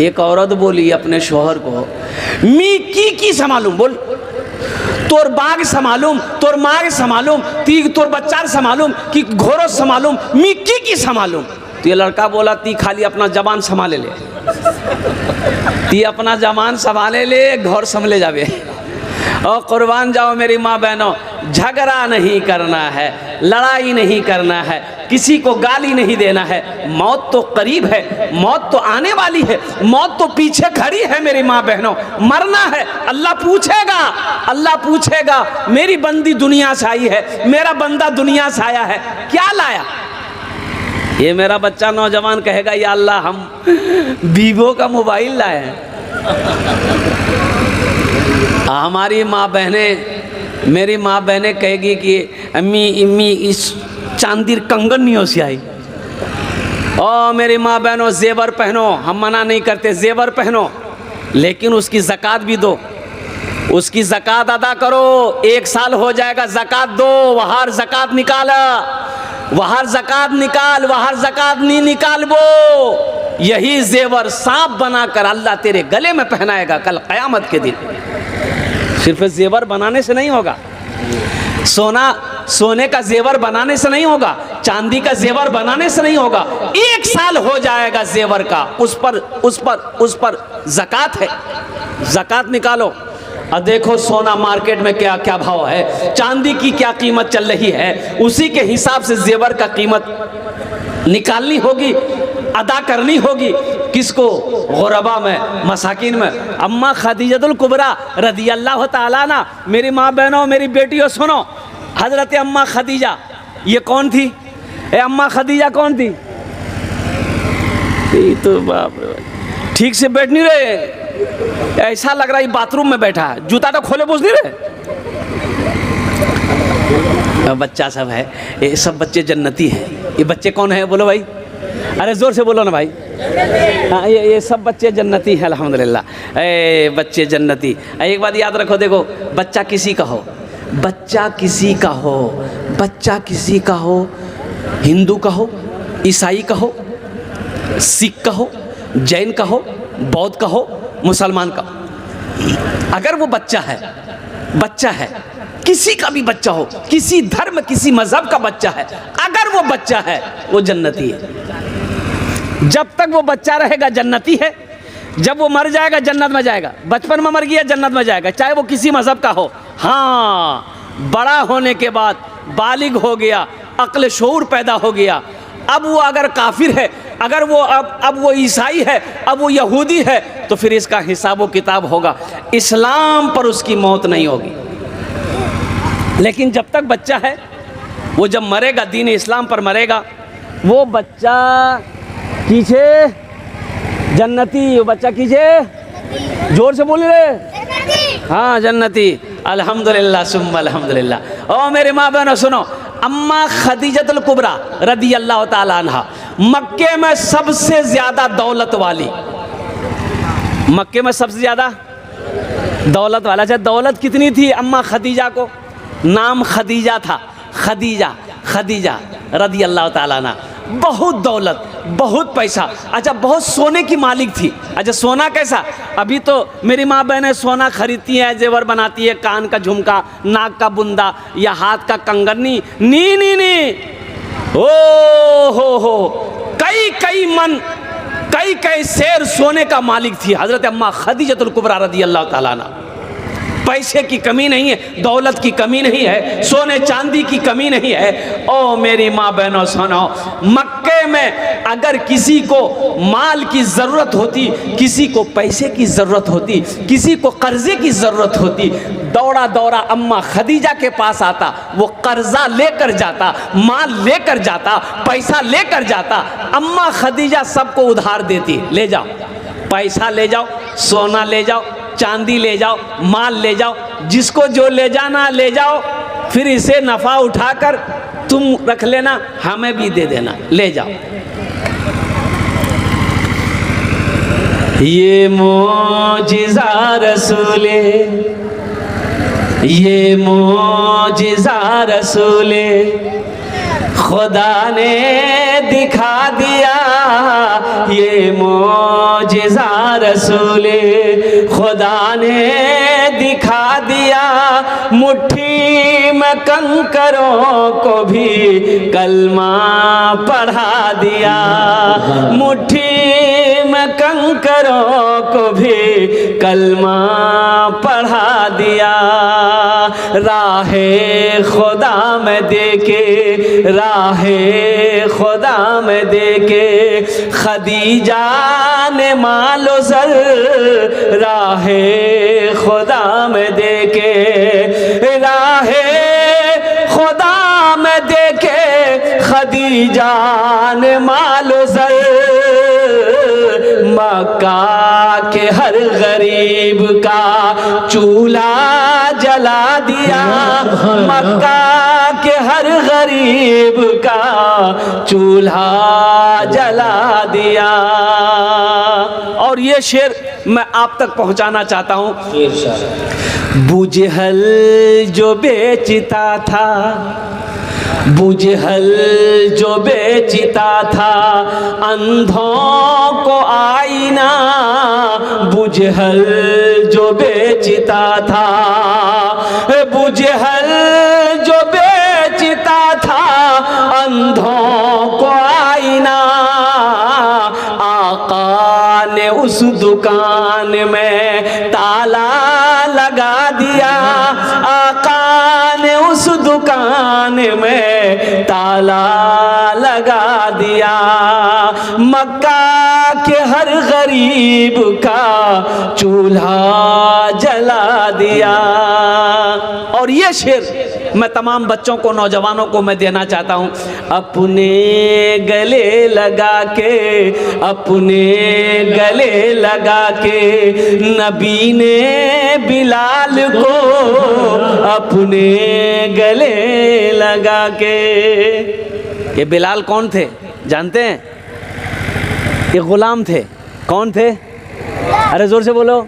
एक औरत बोली अपने शोहर को, मी की संभालूं, बोल तोर बाग संभालूं, तोर माग संभालूं, ती तोर बच्चा संभालूं कि घोरो संभालूं, मी की संभालूं। तो ये लड़का बोला, ती खाली अपना जबान संभाले ले, ती अपना जबान संभाले ले, घर संभले जावे। और कुर्बान जाओ मेरी माँ बहनों, झगड़ा नहीं करना है, लड़ाई नहीं करना है, किसी को गाली नहीं देना है। मौत तो करीब है, मौत तो आने वाली है, मौत तो पीछे खड़ी है मेरी माँ बहनों। मरना है, अल्लाह पूछेगा, अल्लाह पूछेगा मेरी बंदी दुनिया से आई है, मेरा बंदा दुनिया से आया है, क्या लाया। ये मेरा बच्चा नौजवान कहेगा, या अल्लाह हम वीवो का मोबाइल लाए हैं। हमारी माँ बहनें, मेरी माँ बहनें कहेगी कि अम्मी इम्मी इस चांदी कंगन नहीं हो सी आई। ओ मेरी माँ बहनों, जेवर पहनो, हम मना नहीं करते, जेवर पहनो, लेकिन उसकी ज़कात भी दो, उसकी ज़कात अदा करो। 1 साल हो जाएगा, ज़कात दो, वहाँ ज़कात निकाला, वहाँ ज़कात निकाल, वहाँ ज़कात नहीं निकाल, वो यही जेवर सांप बनाकर अल्लाह तेरे गले में पहनाएगा कल क़यामत के दिन। सिर्फ जेवर बनाने से नहीं होगा, सोने का जेवर बनाने से नहीं होगा, चांदी का जेवर बनाने से नहीं होगा। 1 साल हो जाएगा जेवर का, उस पर ज़कात है, ज़कात निकालो। और देखो सोना मार्केट में क्या क्या भाव है, चांदी की क्या कीमत चल रही है, उसी के हिसाब से जेवर का कीमत निकालनी होगी, अदा करनी होगी। किसको? गुरबा में, मसाकिन में। अम्मा खदीजतुल कुबरा रदी अल्लाह ताला ना, मेरी माँ बहनों, मेरी बेटियों सुनो, हजरत अम्मा खदीजा ये कौन थी? अम्मा खदीजा कौन थी? तो बाप रे, ठीक से बैठ नहीं रहे, ऐसा लग रहा है बाथरूम में बैठा है, जूता तो खोले पूछ नहीं रहे। बच्चा सब है, ये सब बच्चे जन्नती हैं। ये बच्चे कौन है बोलो भाई, अरे जोर से बोलो ना भाई। हाँ, ये सब बच्चे जन्नती हैं अल्हम्दुलिल्लाह। बच्चे जन्नती। एक बात याद रखो, देखो बच्चा किसी का हो, बच्चा किसी का हो, बच्चा किसी का हो, हिंदू का हो, ईसाई का हो, सिख का हो, जैन का हो, बौद्ध का हो, मुसलमान का, अगर वो बच्चा है, किसी का भी बच्चा हो, किसी धर्म किसी मजहब का बच्चा है, अगर वो बच्चा है वो जन्नती है। जब तक वो बच्चा रहेगा जन्नती है, जब वो मर जाएगा जन्नत में जाएगा। बचपन में मर गया जन्नत में जाएगा, चाहे वो किसी मजहब का हो। हाँ, बड़ा होने के बाद बालिग हो गया, अक्ल शऊर पैदा हो गया, अब वो अगर काफिर है, अगर वो अब वो ईसाई है, अब वो यहूदी है, तो फिर इसका हिसाब व किताब होगा। इस्लाम पर उसकी मौत नहीं होगी। लेकिन जब तक बच्चा है, वो जब मरेगा दीन इस्लाम पर मरेगा, वो बच्चा कीछे जन्नती, वो बच्चा कीछे, जोर से बोल रहे, हाँ जन्नती। अल्हम्दुलिल्लाह सुम्मा अल्हम्दुलिल्लाह। ओ मेरे माँ बहनों सुनो, अम्मा खदीजतुल कुबरा रदी अल्लाह ताला अन्हा मक्के में सबसे ज्यादा दौलत वाली, मक्के में सबसे ज्यादा दौलत वाला। अच्छा, दौलत कितनी थी अम्मा खदीजा को? नाम खदीजा था, खदीजा रदी अल्लाह ताला अन्हा। बहुत दौलत, बहुत पैसा। अच्छा, बहुत सोने की मालिक थी। अच्छा, सोना कैसा? अभी तो मेरी माँ बहनें सोना खरीदती हैं, जेवर बनाती है, कान का झुमका, नाक का बुंदा या हाथ का कंगन। नी ओ हो कई शेर सोने का मालिक थी हजरत अम्मा खदीजतुल कुबरा रदी अल्लाह ताला अन्हा। पैसे की कमी नहीं है, दौलत की कमी नहीं है, सोने चांदी की कमी नहीं है। ओ मेरी माँ बहनों सुनो, मक्के में अगर किसी को माल की ज़रूरत होती, किसी को पैसे की ज़रूरत होती, किसी को कर्जे की ज़रूरत होती, दौड़ा दौड़ा अम्मा खदीजा के पास आता, वो कर्जा लेकर जाता, माल लेकर जाता, पैसा लेकर जाता। अम्मा खदीजा सबको उधार देती, ले जाओ पैसा, ले जाओ सोना, ले जाओ चांदी, ले जाओ माल, ले जाओ, जिसको जो ले जाना ले जाओ, फिर इसे नफ़ा उठाकर तुम रख लेना, हमें भी दे देना, ले जाओ। ये मोजिज़ा रसूले, ये मोजिज़ा रसूले खुदा ने दिखा दिया ये मौजिज़ा रसूल खुदा ने दिखा दिया। मुट्ठी में कंकरों को भी कलमा पढ़ा दिया, मुट्ठी में कंकरों को भी कलमा पढ़ा दिया। राहे खुदा में देके, राहे खुदा में देके खदीजा ने मालो सर, राहे खुदा में देके, राहे खुदा में देके खदीजा ने मालो सर। मक्का के हर गरीब का चूल्हा जला दिया, मक्का के हर गरीब का चूल्हा जला दिया। और ये शेर मैं आप तक पहुंचाना चाहता हूं। बुजहल जो बेचता था, बुजहल जो बेचता था अंधों को आईना, बुजहल जो बेचता था, बुजहल जो बेचता था अंधों को आईना। आका ने उस दुकान में ताला लगा दिया, आका ने उस दुकान में ताला लगा दिया। मक्का के हर गरीब का चूल्हा जला दिया। और ये शेर मैं तमाम बच्चों को, नौजवानों को मैं देना चाहता हूँ। अपने गले लगा के, अपने गले लगा के नबी ने बिलाल को, अपने गले लगा के। ये बिलाल कौन थे जानते हैं? ये गुलाम थे। कौन थे? अरे जोर से बोलो।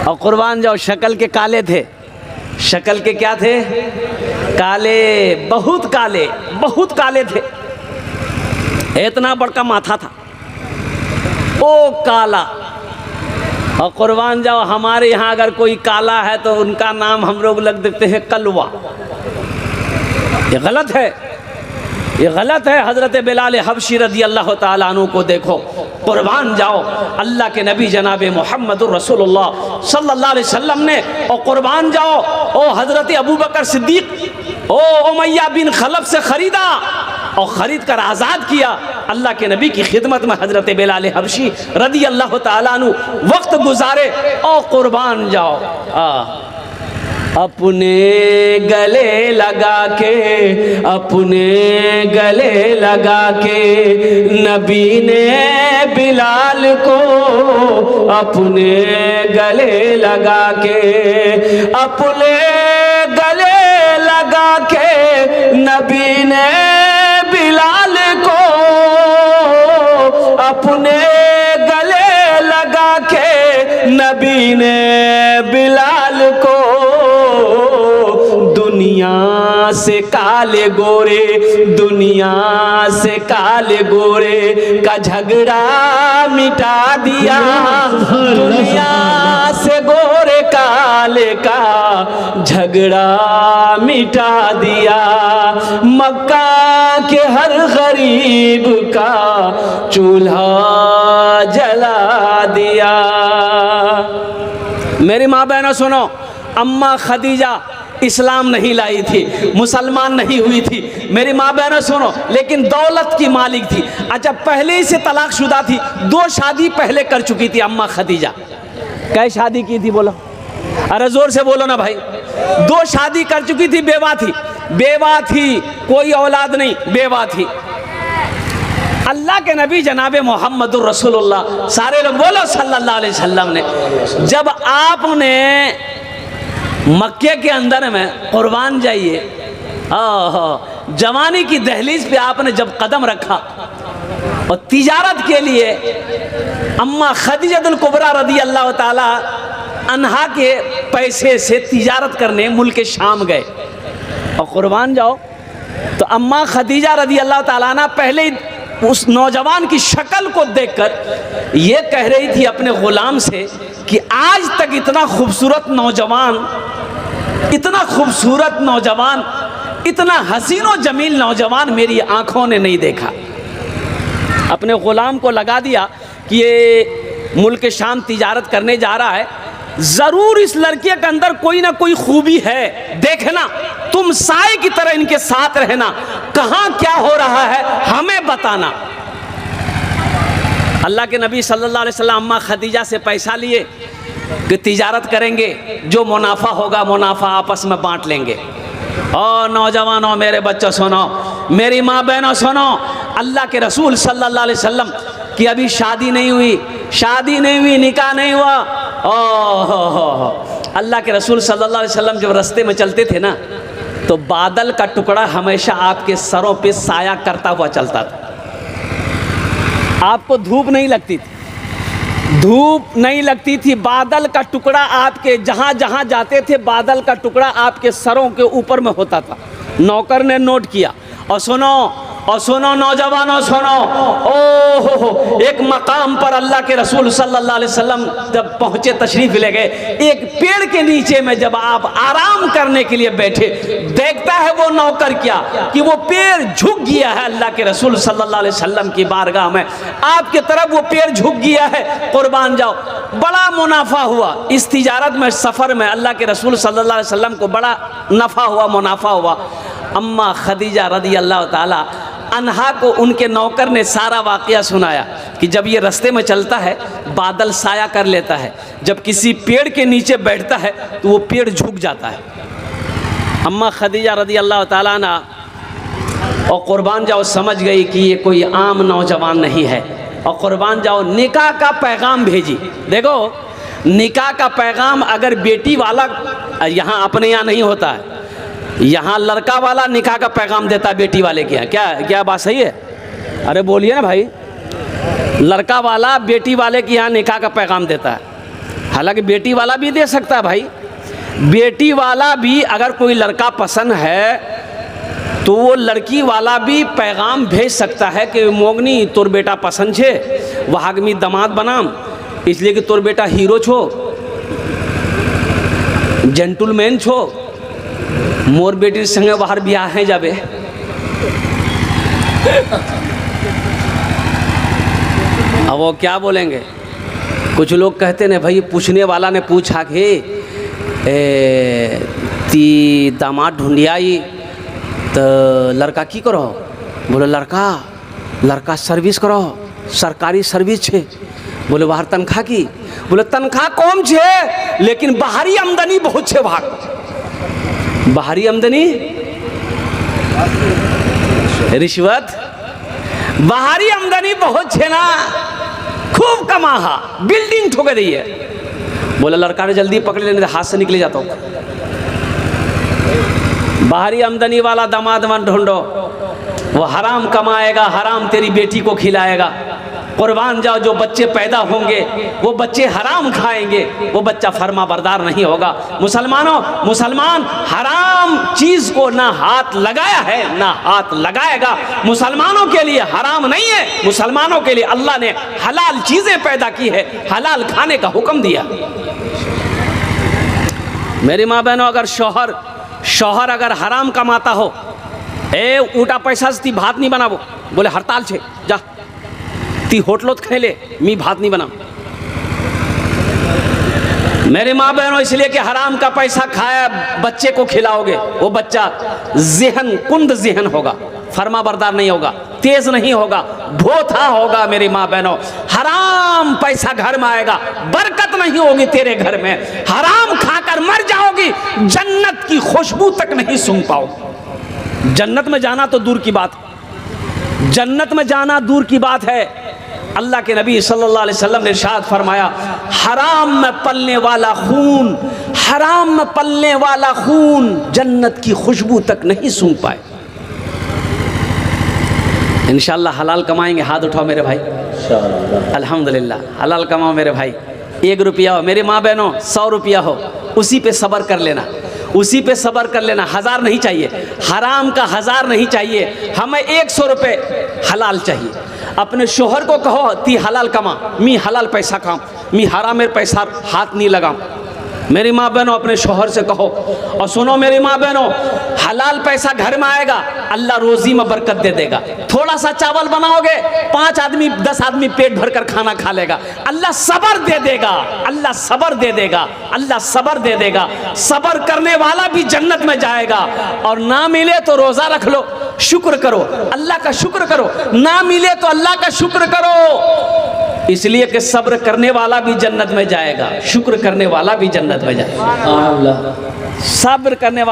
और कुर्बान जाओ, शक्ल के काले थे, शक्ल के क्या थे? काले, बहुत काले, बहुत काले थे। इतना बड़का माथा था, ओ काला। और कुर्बान जाओ, हमारे यहाँ अगर कोई काला है तो उनका नाम हम लोग लग देते हैं कलवा। ये गलत है, ये गलत है। हज़रत बिलाल हबशी रज़ी अल्लाह ताला अन्हु को देखो, कुर्बान जाओ, अल्लाह के नबी जनाब मोहम्मदुर रसूलुल्लाह सल्लल्लाहु अलैहि वसल्लम ने, और कुर्बान जाओ ओ हज़रत अबू बकर सिद्दीक़ ओ उमैया बिन खलफ से ख़रीदा और ख़रीद कर आज़ाद किया। अल्लाह के नबी की खिदमत में हज़रत बिलाल हबशी रज़ी अल्लाह ताला अन्हु वक्त गुजारे। और कुर्बान जाओ, अपने गले लगा के, अपने गले लगा के नबी ने बिलाल को, अपने गले लगा के, अपने गले लगा के नबी ने बिलाल को, अपने गले लगा के नबी ने बिलाल को। दुनिया से काले गोरे, दुनिया से काले गोरे का झगड़ा मिटा दिया, दुनिया से गोरे काले का झगड़ा मिटा दिया। मक्का के हर गरीब का चूल्हा जला दिया। मेरी माँ बहनों सुनो, अम्मा खदीजा इस्लाम नहीं लाई थी, मुसलमान नहीं हुई थी। मेरी माँ बहनों सुनो, लेकिन दौलत की मालिक थी। अच्छा, पहले ही से तलाकशुदा थी, 2 शादी पहले कर चुकी थी अम्मा खदीजा। कै शादी की थी बोलो? अरे जोर से बोलो ना भाई। 2 शादी कर चुकी थी, बेवा थी, बेवा थी, कोई औलाद नहीं, बेवा थी। अल्लाह के नबी जनाब मोहम्मदुर रसूलुल्लाह सारे लोग बोलो सल्लल्लाहु अलैहि वसल्लम ने, जब आपने मक्के के अंदर में कुर्बान जाइए, जवानी की दहलीज पे आपने जब कदम रखा और तिजारत के लिए अम्मा खदीजतुल कुबरा रदी अल्लाह ताला अन्हा के पैसे से तिजारत करने मुल्क शाम गए। और कुर्बान जाओ, तो तो अम्मा खदीजा रज़ी अल्लाह ताला अन्हा पहले ही उस नौजवान की शक्ल को देखकर ये कह रही थी अपने ग़ुलाम से कि आज तक इतना खूबसूरत नौजवान, इतना खूबसूरत नौजवान, इतना हसीन व जमील नौजवान मेरी आंखों ने नहीं देखा। अपने ग़ुलाम को लगा दिया कि ये मुल्क शाम तिजारत करने जा रहा है, ज़रूर इस लड़के के अंदर कोई ना कोई खूबी है, देखना, तुम साए की तरह इनके साथ रहना, कहाँ क्या हो रहा है हमें बताना। अल्लाह के नबी सल्लल्लाहु अलैहि वसल्लम अम्मा खदीजा से पैसा लिए कि तिजारत करेंगे, जो मुनाफा होगा मुनाफा आपस में बांट लेंगे। और नौजवानों, मेरे बच्चों सुनो, मेरी माँ बहनों सुनो, अल्लाह के रसूल सल्लल्लाहु अलैहि वसल्लम की अभी शादी नहीं हुई, निकाह नहीं हुआ। ओह, अल्लाह के रसूल सल्लल्लाहु अलैहि वसल्लम जब रास्ते में चलते थे ना, तो बादल का टुकड़ा हमेशा आपके सरों पे साया करता हुआ चलता था। आपको धूप नहीं लगती थी, बादल का टुकड़ा आपके जहाँ जहाँ जाते थे, बादल का टुकड़ा आपके सरों के ऊपर में होता था। नौकर ने नोट किया। और सुनो नौजवानों, सुनो, ओहो, एक मकाम पर अल्लाह के रसूल सल्लल्लाहु अलैहि वसल्लम जब पहुँचे, तशरीफ़ ले गए, एक पेड़ के नीचे में जब आप आराम करने के लिए बैठे, देखता है वो नौकर क्या कि वो पेड़ झुक गया है। अल्लाह के रसूल सल्लल्लाहु अलैहि वसल्लम की बारगाह में आपके तरफ वो पेड़ झुक गया है, कुर्बान जाओ। बड़ा मुनाफा हुआ इस तिजारत में, सफ़र में अल्लाह के रसूल सल्लल्लाहु अलैहि वसल्लम को बड़ा नफ़ा हुआ, मुनाफा हुआ। अम्मा खदीजा रज़ी अल्लाह ताला अन्हा को उनके नौकर ने सारा वाक़या सुनाया कि जब ये रास्ते में चलता है बादल साया कर लेता है, जब किसी पेड़ के नीचे बैठता है तो वो पेड़ झुक जाता है। अम्मा खदीजा रज़ी अल्लाह ताला अन्हा और कुर्बान जाओ समझ गई कि ये कोई आम नौजवान नहीं है, और कुर्बान जाओ निकाह का पैगाम भेजी। देखो, निकाह का पैगाम अगर बेटी वाला, यहाँ अपने यहाँ नहीं होता है, यहाँ लड़का वाला निकाह का पैगाम देता है बेटी वाले के यहाँ। क्या बात सही है? अरे बोलिए ना भाई। लड़का वाला बेटी वाले के यहाँ निकाह का पैगाम देता है। हालांकि बेटी वाला भी दे सकता है भाई, बेटी वाला भी अगर कोई लड़का पसंद है तो वो लड़की वाला भी पैगाम भेज सकता है कि मोगनी तोर बेटा पसंद छे, वहागमी दामाद बनाम, इसलिए कि तोर बेटा हीरो छो, जेंटलमैन छो, मोर बेटी संगे बाहर ब्याह है जाबे। अब वो क्या बोलेंगे? कुछ लोग कहते हैं भाई, पूछने वाला ने पूछा कि ती दामाद ढूंढियाई तो लड़का की करो? बोले लड़का सर्विस करो, सरकारी सर्विस छे। बोले बाहर तनख्वाह की? बोले तनख्वाह कम छे लेकिन बाहरी आमदनी बहुत छे। बाहरी आमदनी, रिश्वत, बाहरी आमदनी बहुत छे ना, खूब कमाहा, बिल्डिंग ठोक रही है। बोला लड़का ने जल्दी पकड़ लेने, हाथ से निकले जाता हूँ। बाहरी आमदनी वाला दामाद मन ढूंढो, वो हराम कमाएगा, हराम तेरी बेटी को खिलाएगा। कुर्बान जाओ, जो बच्चे पैदा होंगे वो बच्चे हराम खाएंगे, वो बच्चा फर्मा बरदार नहीं होगा। मुसलमान हराम चीज को ना हाथ लगाया है ना हाथ लगाएगा। मुसलमानों के लिए हराम नहीं है, मुसलमानों के लिए अल्लाह ने हलाल चीजें पैदा की है, हलाल खाने का हुक्म दिया। मेरी माँ बहनों, अगर शौहर अगर हराम कमाता हो, ऊटा पैसा से ती भात नहीं बनाबो, बोले हड़ताल छे, जा ती होटलों खेले, मी भात नहीं बना। मेरे माँ बहनों, इसलिए कि हराम का पैसा खाया बच्चे को खिलाओगे, वो बच्चा कुंद ज़हन होगा, फर्मा बरदार नहीं होगा, तेज नहीं होगा, भोथा होगा। मेरी माँ बहनों, हराम पैसा घर में आएगा, बरकत नहीं होगी तेरे घर में, हराम खाकर मर जाओगी, जन्नत की खुशबू तक नहीं सूंघ पाओ। जन्नत में जाना तो दूर की बात, जन्नत में जाना दूर की बात है। अल्लाह के नबी सल्लल्लाहु अलैहि वसल्लम ने इरशाद फरमाया, हराम में पलने वाला खून, हराम में पलने वाला खून जन्नत की खुशबू तक नहीं सूंघ पाए। इंशाअल्लाह हलाल कमाएंगे। हाथ उठाओ मेरे भाई, अल्हम्दुलिल्लाह हलाल कमाओ मेरे भाई। 1 रुपया हो, मेरे माँ बहनों 100 रुपया हो, उसी पे सब्र कर लेना, उसी पे सब्र कर लेना। 1000 नहीं चाहिए, हराम का 1000 नहीं चाहिए, हमें 100 रुपये हलाल चाहिए। अपने शोहर को कहो ती हलाल कमा, मी हलाल पैसा काम, मी हरामेर पैसा हाथ नहीं लगाम। मेरी माँ बहनों अपने शोहर से कहो। और सुनो मेरी माँ बहनों, हलाल पैसा घर में आएगा, अल्लाह रोजी में बरकत दे देगा। थोड़ा सा चावल बनाओगे, 5 आदमी 10 आदमी पेट भर कर खाना खा लेगा। अल्लाह सब्र दे देगा, अल्लाह सब्र दे देगा, अल्लाह सब्र दे देगा। सब्र करने वाला भी जन्नत में जाएगा। और ना मिले तो रोजा रख लो, शुक्र करो, अल्लाह का शुक्र करो। ना मिले तो अल्लाह का शुक्र करो, इसलिए कि सब्र करने वाला भी जन्नत में जाएगा, शुक्र करने वाला भी जन्नत में जाएगा। सब्र करने वाला